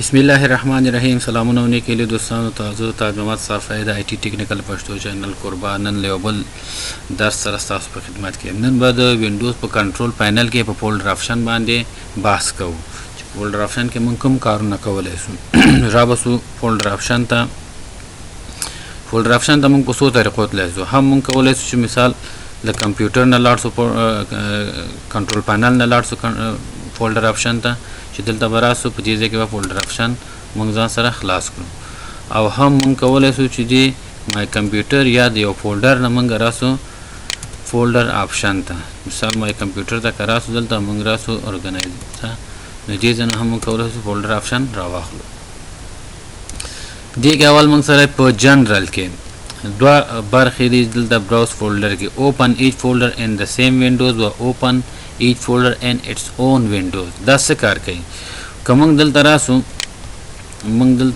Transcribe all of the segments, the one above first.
बिस्मिल्लाहिर्रहमानिर्रहीम। सलामुन होने के लिए दोस्तों ताज़ो ताजमत साफ़ IT टेक्निकल पश्तो चैनल कुर्बान नन लेवल दर्स सरस्तास पर खिदमत के नन बाद विंडोज़ पर कंट्रोल पैनल के पर फोल्डर ऑप्शन बांधे बास को फोल्डर ऑप्शन के मुकम कार न कवले राबसु फोल्डर ऑप्शन था मुंग को सो तरीक़ों ले हम मुंग कवले मिसाल द कंप्यूटर न लाड़ कंट्रोल पैनल न लाड़ फोल्डर ऑप्शन था दलता बरासो पे चीज़े के फोल्डर ऑप्शन मंग जान सरा खलास करूँ अब हम मंग कवले चीज़ें माई कंप्यूटर या दे फोल्डर न मंग रासो फोल्डर ऑप्शन था मिसाल माई कंप्यूटर था करासो दलता मंग रासो ऑर्गेनाइज था नजे जन हम कवले फोल्डर ऑप्शन रावा खलो दे के अवल मंग सरा पर जनरल के द्वा बार खीरी दलता ब्राउज फोल्डर के open each folder in the same Windows व open each folder and its own windows 10 से कार कई कमंग दल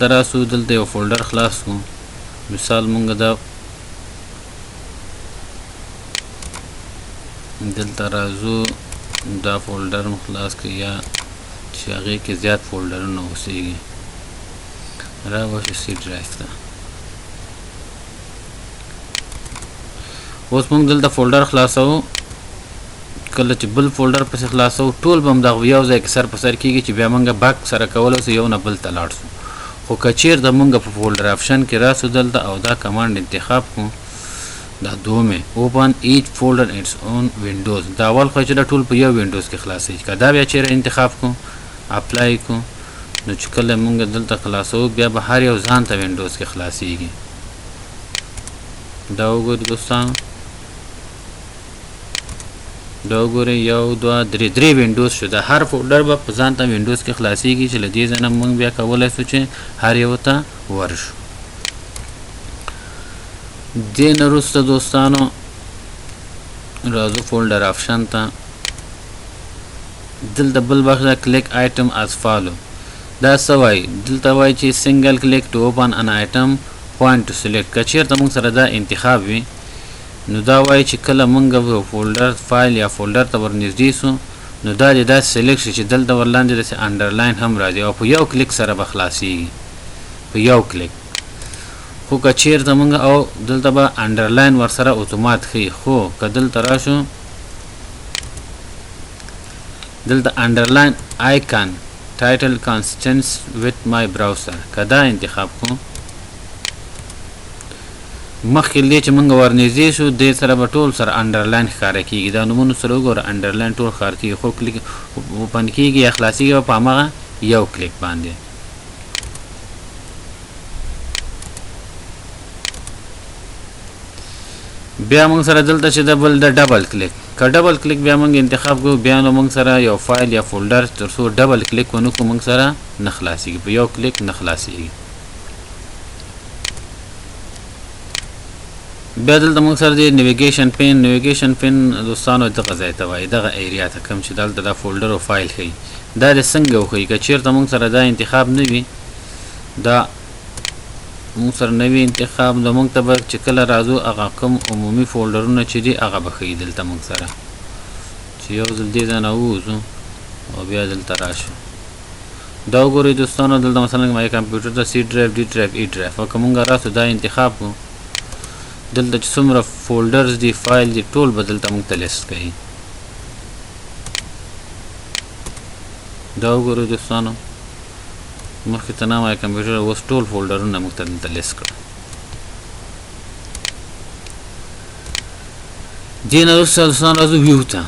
तरासु दलते फोल्डर खलास को मिसाल मंग दल तराजू दा फोल्डर में खलास किया शागे के ज़्यादा फोल्डर न उसी रावश सी ड्राइव था उस मंग दल फोल्डर खलास हो कल बल फोल्डर पर खलासो टोल बम दा यौ ځای کې سر په سر کیږي چې بیا مونږه باک سره کولو سو یو نه بل ته لاړ سو خو کچیر د مونږه په فولډر آپشن کې راسو دلته او دا کمانډ انتخاب کو دا دومه اوپن ایچ فولډر اټس اون وینډوز دا اول خو چې دا ټول په یو وینډوز کې خلاصي کدا بیا چیرې انتخاب کو اپلای کو نو چې کله مونږه دلته خلاصو بیا به هر یو ځان ته وینډوز کې خلاصيږي دا وګورئ دوستان دا وګورئ یو دوه درې وینډوز شو د هر فولډر به په ځان ته وینډوز کې خلاصيږي چې لدې ځنه موږ بیا کولای شو چې هر یو ته ورشو دین وروسته دوستانو راځو فولډر آپشن ته دلته بل وخت کلیک آیټم از فالو دا سوای دلته وای چې سنگل کلیک ټو اوپن ان آیټم پوینټ ټو سلیکټ کچیر ته موږ سره دا انتخاب وي نو دا وای چې کله مونږ فولډر فایل یا فولډر ته ورنږدې سو نو دا د سلیکټ چې دلته ورلاندې د انډرلاین هم راځي او په یو کلیک سره به خلاصيږي په یو کلیک خو کچیر ته مونږ او دلته به انډرلاین ور سره اتومات خي خو کدل تراشو دلته انډرلاین آیکن ټایټل کانسټنس وذ مای براوزر کدا انتخاب کو مخکې لې چې مونږ ورنږدې شو د سره به ټول سره انډرلاین ښکاره کیږي دا نومونه سره وګوره انډرلاین ټول ښکار کیږي خو کلیک اوپن کیږي یا خلاصیږي په هماغه یو کلیک باندې بیا مونږ سره دلته چې د ډبل کلیک که ډبل کلیک بیا مونږ انتخاب کوو بیا نو مونږ سره یو فایل یا فولډر تر څو ډبل کلیک ونه کوو مونږ سره نه خلاصیږي په یو کلیک نه خلاصیږي بیا دلته موږ سره د نیویګیشن پین دوستانو دغه ځای ته وایي دغه ایریا ته کوم چې دلته دا فولډر او فایل ښیي دا د څنګه وښیي که چېرته موږ سره دا انتخاب نه وي دا موږ سره نه وي انتخاب نو موږ ته به چې کله راځو هغه کوم عمومي فولډرونه چې دي هغه به ښیي دلته موږ سره چې یو ځل دې ځای نه ووځو او بیا دلته راشو دا وګورئ دوستانو دلته مثلا مای کمپیوټر ته سی ډرایو ډي ډرایو ای ډرایو او که موږ راسو دا انتخاب کو دلته چې څومره فولډرز دي فایل دي ټول بدلته موږ ته لیست کوي دا وګورئ دوستانو مخکې ته نه مای کمپیوټر اوس ټول فولډرونه موږ ته دلته لیست کړه دې نه وروسته دوستانو راځو ویو ته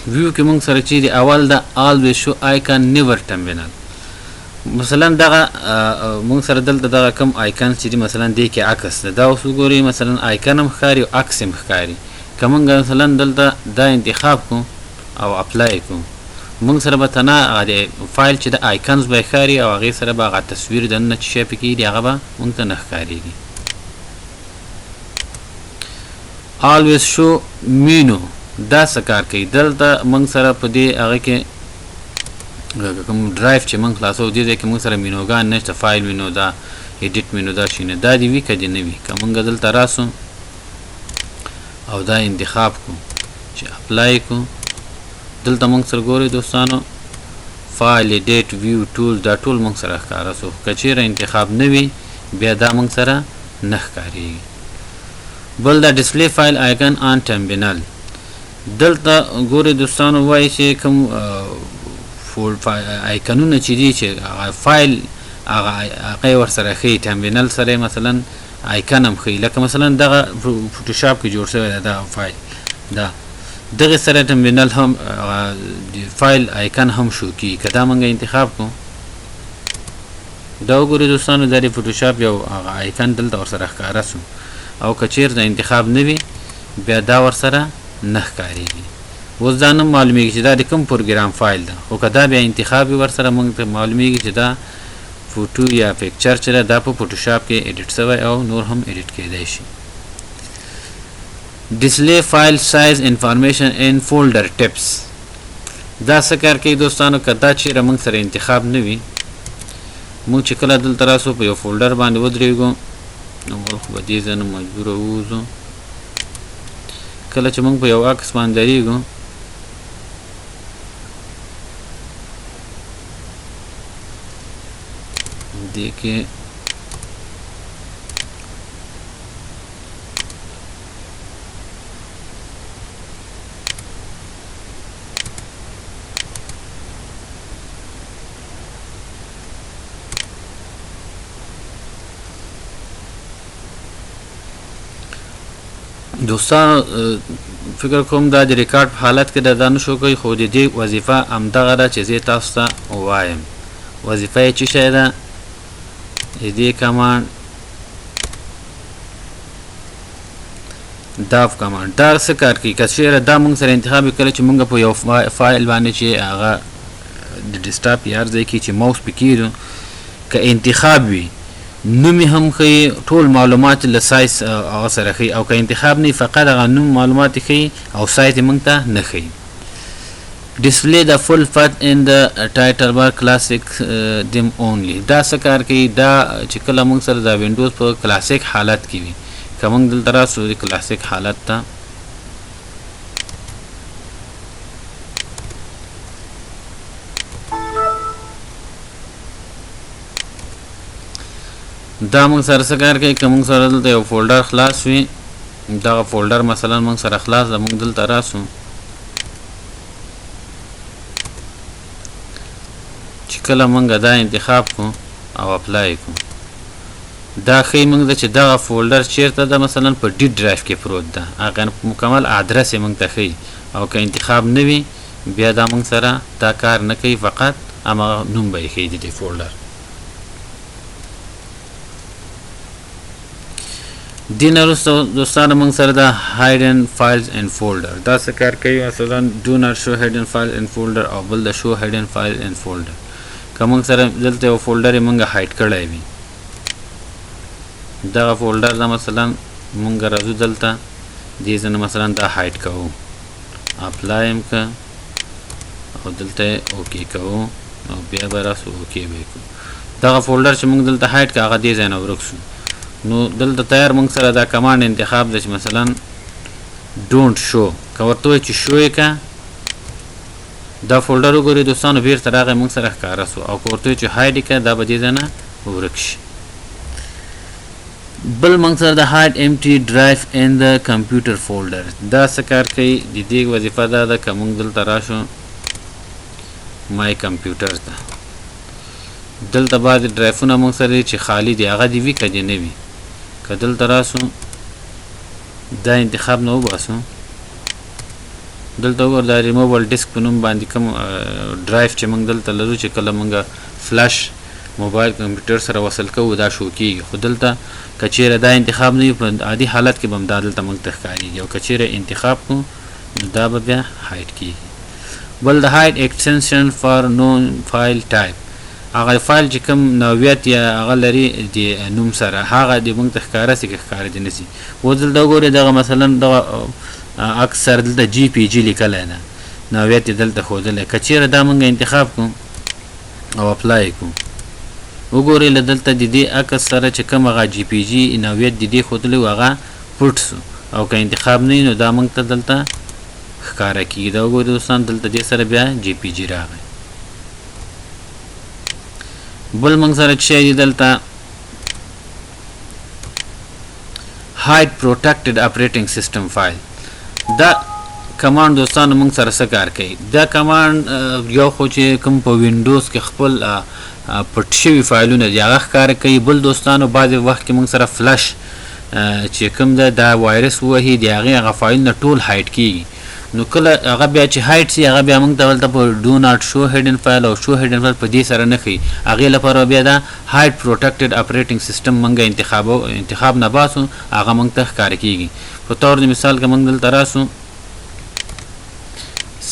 ویو کې موږ سره چې د اول د always show icon never terminal مثلا دغه مونږ سره دلته دغه کم آیکن چې مثلا دی کې عکس ده دا اوس وګورئ مثلا آیکن هم ښکاري او عکس هم ښکاري که مونږ مثلا دلته دا انتخاب کو او اپلای کو مونږ سره به تنها فایل چې د آیکنز به ښکاري او هغې سره به هغه تصویر دننه چې شی پکې دي هغه به مونږ ته نه ښکارېږي always show menu دا څه کار کوي دلته مونږ سره په دې هغه کې کوم ډرایو چې موږ خلاصو دې ځای کې موږ سره مینوګان نشته فایل مینو دا ایډیټ مینو دا شي نه دا دې وي که دې نه وي که موږ دلته راسو او دا انتخاب کو چې اپلای کو دلته موږ سره ګورئ دوستانو فایل ایډیټ ویو ټول دا ټول موږ سره ښکاره سو که چیرې انتخاب نه وي بیا دا موږ سره نه ښکارېږي بل دا ډسپلی فایل آیکن آن ټرمینل دلته ګورئ دوستانو وایي چې کوم آیکنونه چې دي چې فایل هغه ورسره ښیي ټرمینل سره مثلا آیکن هم ښیي لکه مثلا دغه فوټوشاپ کې جوړ شوی دی دا فایل دغه سره ټرمینل هم فایل آیکن هم شو کی که دا موږ انتخاب کو دا وګورئ دوستانو دا د فوټوشاپ یو آیکن دلته ورسره ښکاره سو او که چیرته انتخاب نه وي بیا دا ورسره نه ښکارېږي اوس دا نه معلومیږي چې دا د کوم پروګرام فایل ده خو که دا بیا انتخاب وي ورسره موږ ته معلومیږي چې دا فوټو یا پکچر چې ده دا په فوټوشاپ کې ایډیټ شوی او نور هم ایډیټ کیدی شي ډسپلی فایل سایز انفارمیشن ان فولډر ټپس دا څه کار کوي دوستانو که دا چیرې موږ سره انتخاب نه وي موږ چې کله دلته راسو په یو فولډر باندې ودرېږو نو موږ خو به دې ځای نه مجبوره ووځو کله چې موږ په یو عکس باندې درېږو دې کې دوستان فکر کوم دا د ریکارډ په حالت کې دا نه شو کوي خو د دې وظیفه همدغه ده چې زه تاسو ته ووایم وظیفه یې څه شی ده د دې کمانډ داف کمانډ دا څه کار کوي که چیرې دا موږ سره انتخاب کړی چې موږ په یو فایل باندې چې هغه د ډیسکټاپ یا هر ځای کې چې ماوس پې کېږدو که انتخاب وي نوم هم ښیي ټول معلومات له سایز هغه سره ښیي او که انتخاب نه فقط هغه نوم معلومات یې ښیي او سایز یې موږ ته نه ښیي display the full path in the title bar classic them only دا څه کار کوي دا چې کله موږ سره دا وینډوز په کلاسیک حالت کې وي که موږ دلته راسو د کلاسیک حالت ته دا موږ سره څه کار کوي که موږ سره دلته یو فولډر خلاص وي دغه فولډر مثلا موږ سره خلاص ده موږ دلته راسو چې کله موږ دا انتخاب کو او اپلای کو دا ښیي موږ ته چې دغه فولډر چیرته ده مثلا په ډي ډرایو کې پروت ده هغه مکمل ادرس یې موږ ته ښیي او که انتخاب نه وي بیا دا موږ سره دا کار نه کوي فقط هماغه نوم به یې ښیي د دې فولډر دې نه وروسته دوستانو موږ سره دا hidden files and folder دا څه کار کوي مثلا do not show hidden files and folder او بل د show hidden files and folder که موږ سره دلته یو فولډر یې موږ هایډ کړی وي دغه فولډر دا مثلا موږ راځو دلته دې ځای نه مثلا دا هایډ کوو اپلای یم که او دلته اوکې کوو او بیا به راسو اوکې به یې کوو دغه فولډر چې موږ دلته هایډ کړه هغه دې ځای نه ورک شو نو دلته تیار موږ سره دا کمانډ انتخاب ده چې مثلا ډونټ شو که ورته وایي چې شو یې که دا فولډر وګورئ دوستانو بیرته راغی موږ سره ښکاره سو او که ورته وایي چې هایډ یې که دا به دې ځای نه ورک شي بل موږ سره د هایډ امټي ډرایو ان د کمپیوټر فولډر دا څه کار کوي د دې وظیفه دا ده که موږ دلته راشو مای کمپیوټر ته دلته بعضې ډرایفونه موږ سره چې خالی دي هغه دې وي که دې نه وي که دلته راسو دا انتخاب نه وباسو دلته وګوره دا ریموبل ډسک په نوم باندې کوم ډرایو چې موږ دلته لرو چې کله موږ فلش موبایل کمپیوټر سره وصل کوو دا شو کېږي خو دلته که چیرې دا انتخاب نه وي په عادي حالت کې به هم دا دلته موږ ته ښکارېږي او که چیرې انتخاب کړو نو دا به بیا هایډ کېږي بل د هایډ ایکسټنشن فار نون فایل ټایپ هغه فایل چې کوم نوعیت یا هغه لري د نوم سره هغه د موږ ته ښکاره سي که ښکاره دې نه سي اوس دلته وګورئ دغه مثلا دغه اکثر دلته جی پی جي لیکلی ده نوعیت یې دلته ښودلی که چیرې دا موږ انتخاب کړو او اپلای یې کړو وګورئ له دلته د دې عکس سره چې کوم هغه جی پی جي نوعیت د دې ښودلی و هغه پټ سو او که انتخاب نه وي نو دا موږ ته دلته ښکاره کېږي دا وګورئ دوستان دلته دې سره بیا جی پی جي راغی بل موږ سره چې دی دلته hide protected operating system file دا کمانډ دوستانو موږ سره څه کار کوي دا کمانډ یو خو چې کوم په وینډوز کې خپل پټ شوي فایلونه دي هغه ښکاره کوي بل دوستانو بعضې وخت کې موږ سره فلش چې کوم ده دا وایرس ووهي د هغې فایلونه ټول هایډ کیږي نو کله هغه بیا چې هایډ سي هغه بیا موږ ته دلته په ډو ناټ شو هیډن فایل او شو هیډن فایل په دې سره نه ښیي هغې لپاره بیا دا هایډ پروټکټډ اپریټنګ سیسټم موږ انتخاب نه باسو هغه موږ ته ښکاره کیږي په طور د مثال که موږ دلته راسو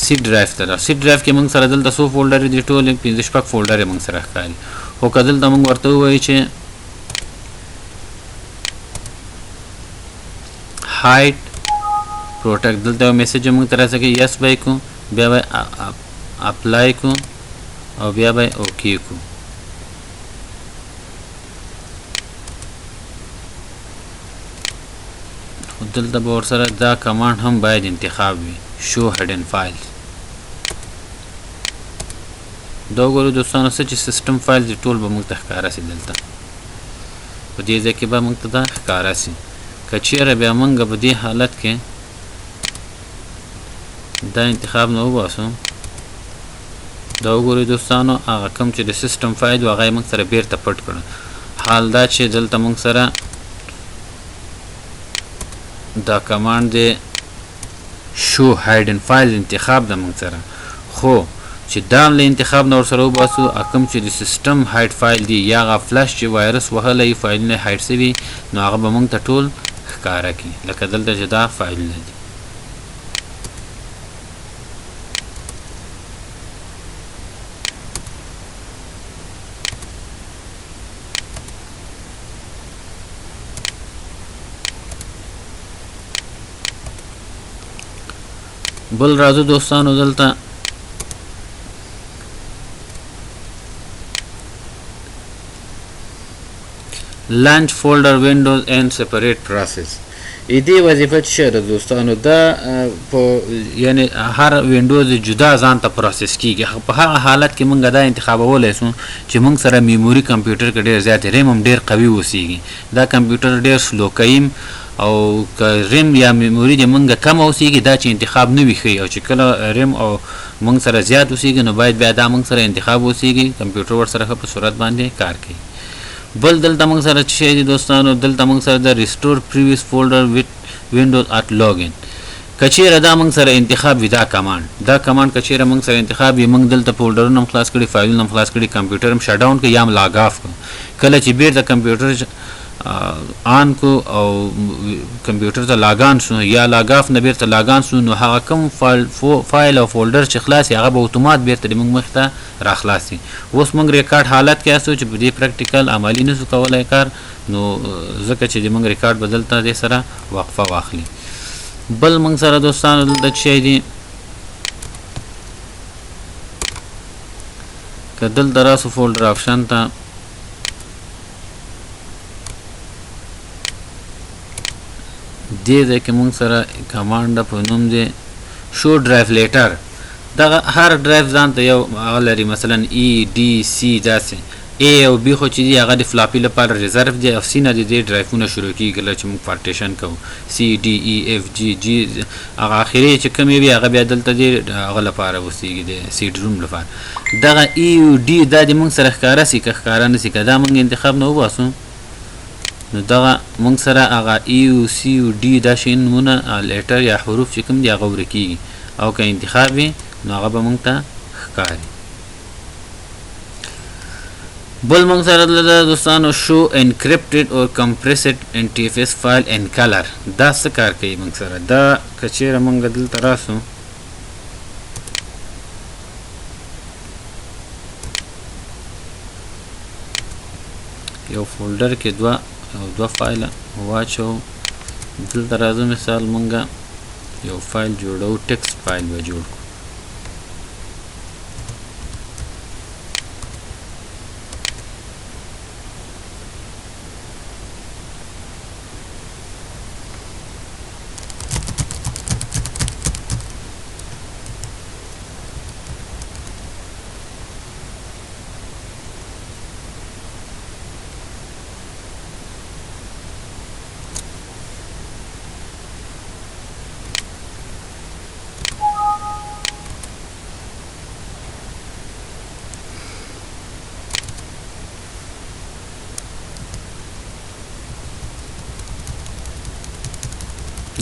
سی ډرایو ته راسو سی ډرایو کې موږ سره دلته څو فولډرې دي ټولې 15 شپږ فولډرې موږ سره ښکاري خو که دلته موږ ورته ووایو چې هایډ پروټکټ دلته یو میسج موږ ته راځي چې یس به کو بیا به اپلای کو او بیا به اوکې کو خو دلته به ورسره دا کمانډ هم باید انتخاب وي شو هیډن فایلز دا وګورئ دوستانو څه چې سیسټم فایلز دي ټول به موږ ته ښکاره سي دلته په دې ځای کې به موږ ته دا ښکاره سي که چیرې بیا موږ په دې حالت کې دا انتخاب نه وباسو دا وګورئ دوستانو هغه کوم چې د سیسټم فایل و هغه یې موږ سره بیرته پټ کړه حال دا چې دلته موږ سره دا کمانډ دی شو هایډن فایل انتخاب ده موږ سره خو چې دا هم له انتخاب نه ورسره وباسو کوم چې د سیسټم هایډ فایل دی یا هغه فلش چې وایرس وهلی فایلونه هایډ سوي نو هغه به موږ ته ټول ښکاره کړي لکه دلته چې دا فایلونه دي بل راځو دوستانو دلته launch folder windows and separate process دې وظیفه چې ده دوستانو دا په یعنی هر وینډوز جدا ځان ته پروسس کیږي په هغه حالت کې موږ دا انتخابولی سو چې موږ سره میموري کمپیوټر کې ډېر زیات ریم هم ډېر قوي اوسیږي دا کمپیوټر ډېر سلو کوي او که ریم یا میموري د موږ کم اوسیږي دا چې انتخاب نه وي ښیي او چې کله ریم او موږ سره زیات اوسیږي نو باید بیا دا موږ سره انتخاب اوسیږي کمپیوټر ورسره ښه په صورت باندې کار کوي بل دلته موږ سره چې شی دي دوستانو دلته موږ سره د ریسټور پریویس فولډر ویت وینډوز ات لاګین که چیرې دا موږ سره انتخاب وي دا کمانډ که چیرې موږ سره انتخاب وي موږ دلته فولډرونه هم خلاص کړي فایلونه هم خلاص کړي کمپیوټر هم شټ ډاون کړي یا هم لاګ آف کړو کله چې بیرته کمپیوټر آن کو او کمپیوټر ته لاګان شو یا لاګ آف نه بیرته لاګان شو نو هغه کوم فایل او فولډر چې خلاص هغه به اتومات بیرته موږ مخ ته را خلاصي اوس موږ ریکارډ حالت کې اسو چې په دې پریکټیکل عملی نشو کولای کار نو ځکه چې موږ ریکارډ بدلته دې سره وقفه واخلي بل موږ سره دوستانو دلته شي دي کدل دراسو فولډر آپشن ته دې ځای کې موږ سره کمانډ په نوم دی شو ډرایو لیټر دغه هر ډرایو ځان ته یو هغه لري مثلا ای ډي سی داسې ای او بي خو چې دي هغه د فلاپي لپاره ریزرف دی او سی نه د دې ډرایوونه شروع کېږي کله چې موږ پارټیشن کوو سی ډي ای اف جي جي هغه اخري چې کومې وي هغه بیا دلته دی هغه لپاره اوسېږي د سیډ روم لپاره دغه ای او ډي دا د موږ سره ښکاره سي که ښکاره نه سي که دا موږ انتخاب نه وباسو نو دغه موږ سره هغه ای او سی او ډي دا شي نومونه لیټر یا حروف چې کوم دي هغه ورک کېږي او که انتخاب وي نو هغه به موږ ته ښکاري بل موږ سره دلته دوستانو شو انکریپټډ او کمپریسډ ان ټي اف ایس فایل ان کلر دا څه کار کوي موږ سره دا که چیرې موږ دلته راسو یو فولډر کې دوه فایل واچو دلته راځو مثال مونږه یو فایل جوړو ټیکسټ فایل به جوړ کړو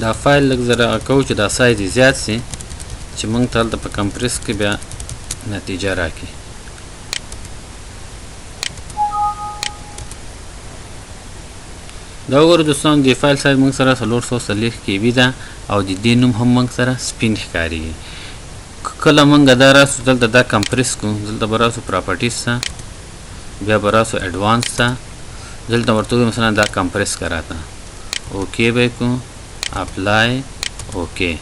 دا فایل لږ زره کوو چې دا سایز یې زیات سي چې موږ ته هلته په کمپریس کې بیا نتیجه راکړي. دا وګورئ دوستان د فایل سایز موږ سره 440 KB ده او د دې نوم هم موږ سره سپین ښکارېږي. کله موږ دا راسو دلته دا کمپریس کوو، دلته به راسو پراپرټیز ته، بیا به راسو ایډوانس ته، دلته ورته وایو مثلا دا کمپریس کراته، اوکې به یې کوو، اپلای، اوکې.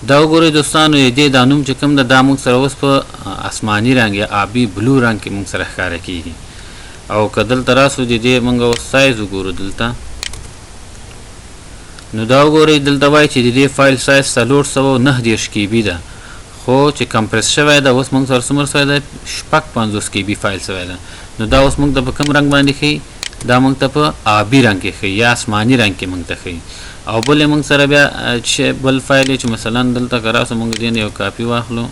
دا وګورئ دوستانو د دې دا نوم چې کوم ده دا موږ سره اوس په آسماني رنګ یا آبي بلو رنګ کې موږ سره ښکاره کېږي. او که دلته راسو د دې موږ اوس سایز وګورو دلته، نو دا وګورئ دلته وایي چې د دې فایل سایز 439 KB ده، خو چې کمپریس شوی ده اوس موږ سره څومره شوی ده 56 KB فایل شوی ده. نو دا اوس موږ ته په کوم رنګ باندې ښیي؟ دا موږ ته په آبي رنګ کې ښیي یا آسماني رنګ کې موږ ته ښیي. او بل موږ سره بیا چې بل فایل چې مثلا دلته که راسو موږ دې نه یو کاپي واخلو،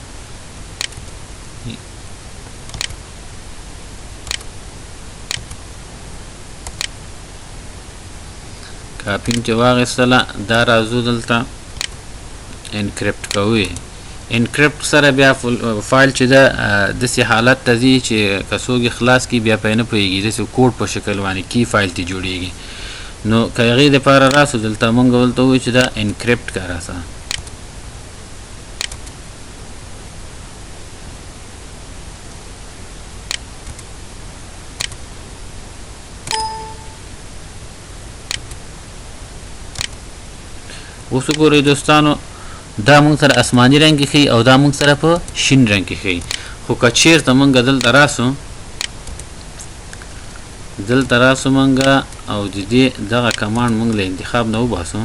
کاپي چې واخیستله دا راځو دلته انکریپټ کوو. انکریپټ سره بیا فایل چې ده داسې حالت ته ځي چې که څوک یې خلاص کړي بیا پرې نه پوهېږي، داسې کوډ په شکل باندې کی فایل ته جوړېږي. نو که هغې دپاره راسو دلته مونږ ورته ووایو چې دا انکریپټ که راسه، اوس وګورئ دوستانو دا مونږ سره آسماني رنګ کې ښیي او دا مونږ سره په شین رنګ کې ښیي. خو که چېرته مونږ دلته راسو مونږ او د دې دغه کمانډ مونږ له انتخاب نه وباسو،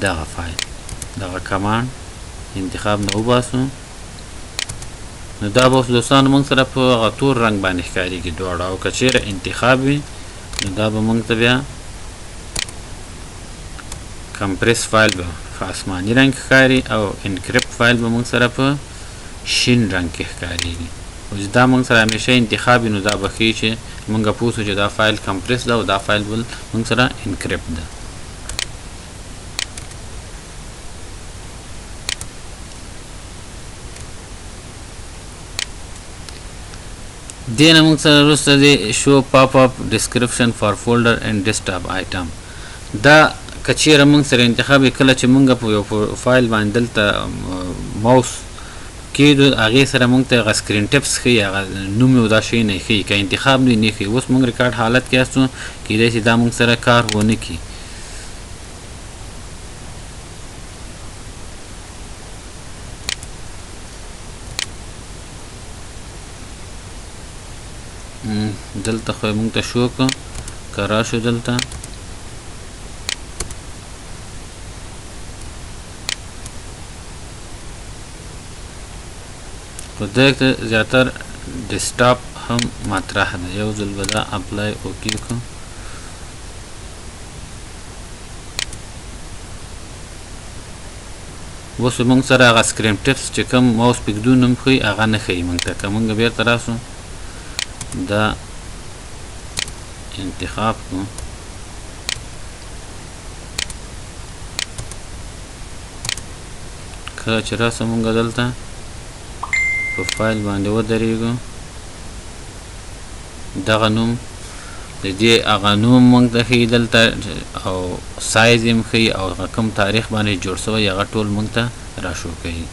دغه فایل دغه کمانډ انتخاب نه وباسو، نو دا به اوس دوستانو مونږ سره په هغه تور رنګ باندې ښکارېږي دواړه. او که چېرې انتخاب وي نو دا به مونږ ته بیا کمپریس فایل به په آسماني رنګ ښکاري او انکریپټ فایل به مونږ سره په شین رنګ کې ښکارېږي. اوس دا مونږ سره همیشه انتخاب وي نو دا به ښیي چې مونږ پوه سو چې دا فایل کمپریس ده او دا فایل بل مونږ سره انکریپټ ده. دې نه مونږ سره وروسته دی شو پاپ اپ ډسکرپشن فار فولډر اینډ ډیسکټاپ آیټم. دا که چېرې مونږ سره انتخاب یې کله چې مونږ په یو فایل باندې دلته ماوس کېږدو هغې سره مونږ ته هغه سکرین ټپس ښیي، هغه نوم یې دا شی نه ښیي. که انتخاب نه وي نه ښیي. اوس مونږ ریکارډ حالت کې یاستو، کېدای شي دا مونږ سره کار ونه کړي. دلته خو مونږ ته شو که راشو دلته خو دلته زیاتر ډیسکټاپ هم مطرح ده. یو ځل به دا اپلای اوکې کړو، اوس مونږ سره هغه سکرین ټپس چې کوم ماوس پږدو نوم ښیي هغه نه ښیي مونږ ته. که مونږ بیرته راسو دا انتخاب کړو، کله چې راسو مونږ دلته په فایل باندې ودرېږو، دغه نوم د دې هغه نوم مونږ ته ښیي دلته او سایز یې هم ښیي او هغه کوم تاریخ باندې جوړ شوی هغه ټول مونږ ته راشو کوي.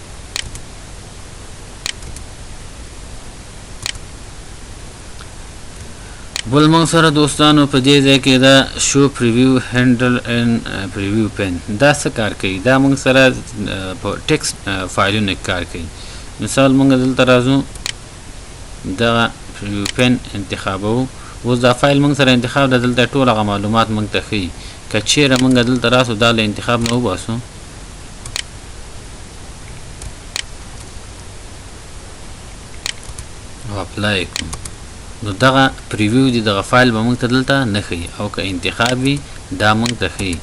بل مونږ سره دوستانو په دې ځای کې دا شو پریویو هینډل ان پریویو پین دا څه کار کوي؟ دا مونږ سره په ټیکسټ فایلونو کې کار کوي. مثال مونږ دلته راځو دغه پریویو پین انتخابوو، اوس دا فایل مونږ سره انتخاب ده، دلته ټول هغه معلومات مونږ ته ښیي. که چېرې مونږ دلته راسو دا له انتخاب نه وباسو، او اپلای کړو، نو دغه پریویو دی دغه فایل به مونږ ته دلته نه ښیي. او که انتخاب وي دا مونږ ته ښیي.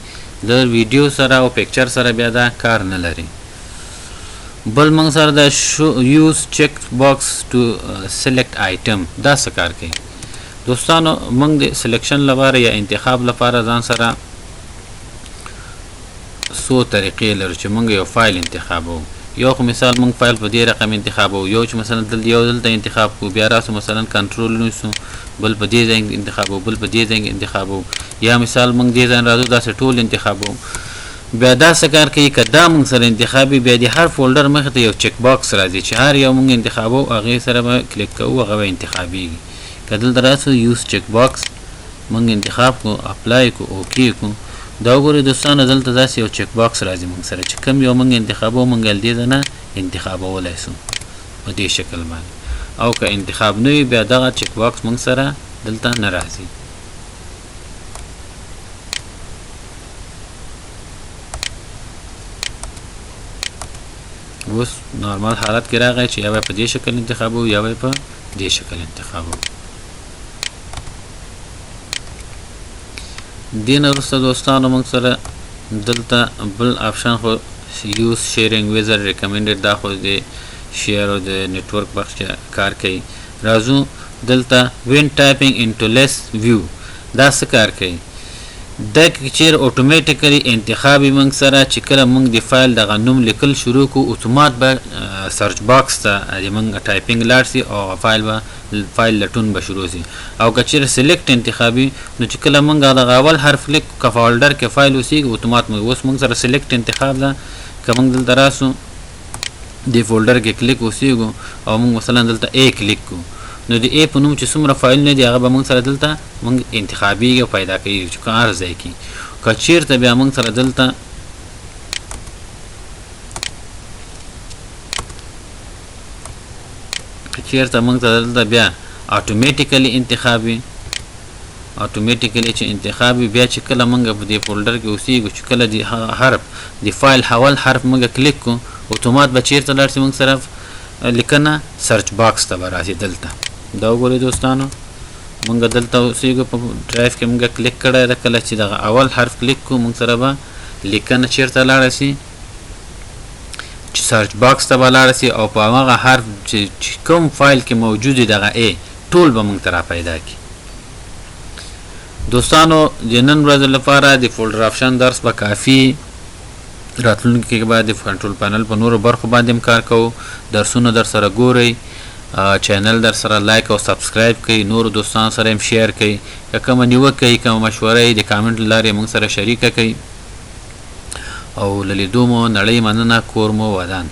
د ویډیو سره او پکچر سره بیا دا کار نه لري. بل مونږ سره د یوز چیک باکس ټو سلیکټ آیټم دا څه کار کوي؟ دوستانو موږ د سلیکشن لپاره یا انتخاب لپاره ځان سره څو طریقې لرو چې موږ یو فایل انتخابو. یو خو مثال موږ فایل په دې رقم انتخابو، یو چې مثلا دلته انتخاب کو، بیا راسو مثلا کنټرول نیسو بل په دې ځای انتخابو، بل په دې ځای انتخابو، یا مثال موږ دې ځای راځو داسې ټول انتخابو. بیا دا څه کار کوي که دا موږ سره انتخابي، بیا د هر فولډر مخې ته یو چک باکس راځي چې هر یو موږ انتخابو هغې سره به کلیک کوو هغه به انتخابیږي. که دلته راسو یوز چک باکس موږ انتخاب کو، اپلای کو، اوکې کو، دا وګورئ دوستانو دلته داسې یو چک باکس راځي موږ سره چې کوم یو موږ انتخابو موږ له دې ځای نه انتخابولی سو په دې شکل باندې. او که انتخاب نه وي بیا دغه چک باکس موږ سره دلته نه راځي. اوس نارمل حالت کې راغی چې یا به په دې شکل انتخابو یا به په دې شکل انتخابو. دې نه وروسته دوستانو موږ سره دلته بل آپشن خو یوز شیرینګ ویزر ریکمنډډ، دا خو د شیر او د نیټورک بخش کار کوي. راځو دلته وین ټایپینګ انټو لیس ویو دا څه کار کوي؟ دا چیر اتوماتیکلی انتخابي موږ سره چې کله موږ د فایل دغه نوم لیکل شروع کو اتومات به سرچ باکس ته د موږ ټایپینګ لاړ سي او فایل لټون به شروع سي. او که چیرې سلیکټ انتخابي نو چې کله موږ دغه اول حرف لیک که فولډر کې فایل اوسېږي اتومات اوس موږ سره سلیکټ انتخاب ده. که موږ دلته راسو د فولډر کې کلیک اوسېږو او موږ مثلا دلته ا کلیک کو نو د ا په نوم چې څومره فایلونه دي هغه به موږ سره دلته موږ انتخابیږي او پیدا کوي چې هر ځای کې. که چیرته بیا موږ سره دلته بیا اتوماتیکلی انتخابي چې انتخابي بیا چې کله موږ په دې فولډر کې اوسېږو چې کله د حرف د فایل حول حرف موږ کلیک کو اتومات به چیرته لاړ سي موږ سره لیکنه سرچ باکس ته به راسي. دلته دا وګورئ دوستانو موږ دلته اوسېږو په ډرایو کې موږ کلیک کړی ده. کله چې دغه اول حرف کلیک کو موږ سره به لیکنه چیرته لاړه سي چې سرچ باکس ته به لاړه سي او په هغه حرف چې کوم فایل کې موجود دی دغه ا ټول به موږ ته را پیدا کړي. دوستانو د نن ورځې لپاره د فولډر آپشن درس به کافي، راتلونکي کې به د کنټرول پینل په نورو برخو باندې هم کار کوو. درسونه در سره ګورئ، چینل در سره لایک او سبسکرایب کړئ، نورو دوستانو سره هم شیر کړئ. که کومه نیوکه یې کومه مشوره یې د کامنټ له لارې موږ سره شریکه کړئ. او له لیدو مو نړۍ مننه، کور مو ودان.